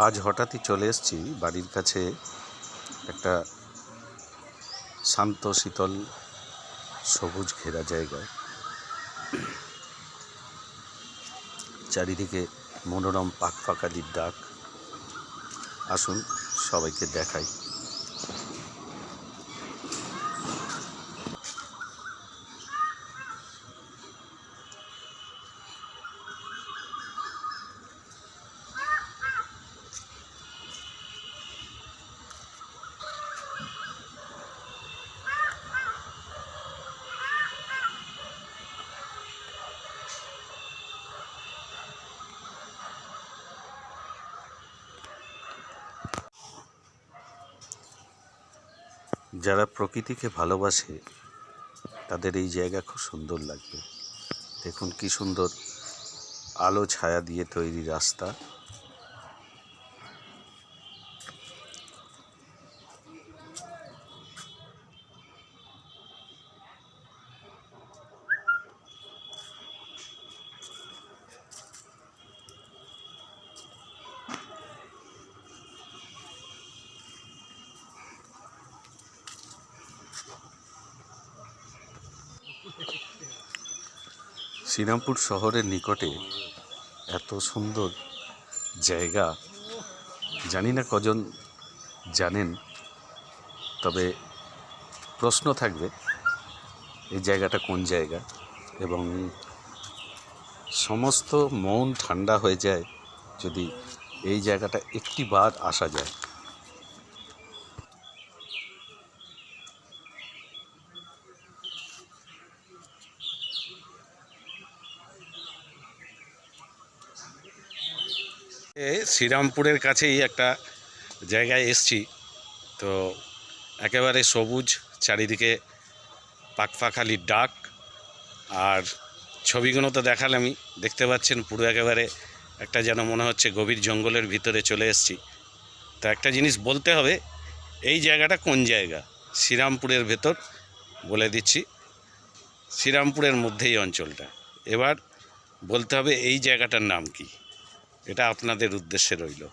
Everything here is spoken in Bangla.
আজ হঠাৎই চলে এসেছি বাড়ির কাছে একটা শান্ত শীতল সবুজ ঘেরা জায়গায়। চারিদিকে মনোরম পাখপাখালির ডাক। আসুন সবাইকে দেখাই। যারা প্রকৃতিকে ভালোবাসে তাদের এই জায়গা খুব সুন্দর লাগবে। দেখুন কি সুন্দর আলো ছায়া দিয়ে তৈরি রাস্তা। শ্রীরামপুর শহরের নিকটে এত সুন্দর জায়গা জানি না কজন জানেন, তবে প্রশ্ন থাকবে এই জায়গাটা কোন জায়গা, এবং সমস্ত মন ঠান্ডা হয়ে যায় যদি এই জায়গাটা একটি বার আসা যায়। শ্রীরামপুরের কাছেই একটা জায়গায় এসছি, তো একেবারে সবুজ, চারিদিকে পাখপাখালির ডাক। আর ছবিগুলো তো দেখালামই, দেখতে পাচ্ছেন পুরো একেবারে একটা যেন মনে হচ্ছে গভীর জঙ্গলের ভিতরে চলে এসেছি। তো একটা জিনিস বলতে হবে, এই জায়গাটা কোন জায়গা। শ্রীরামপুরের ভেতর বলে দিচ্ছি, শ্রীরামপুরের মধ্যেই অঞ্চলটা। এবার বলতে হবে এই জায়গাটার নাম কি, এটা আপনাদের উদ্দেশ্যে রইল।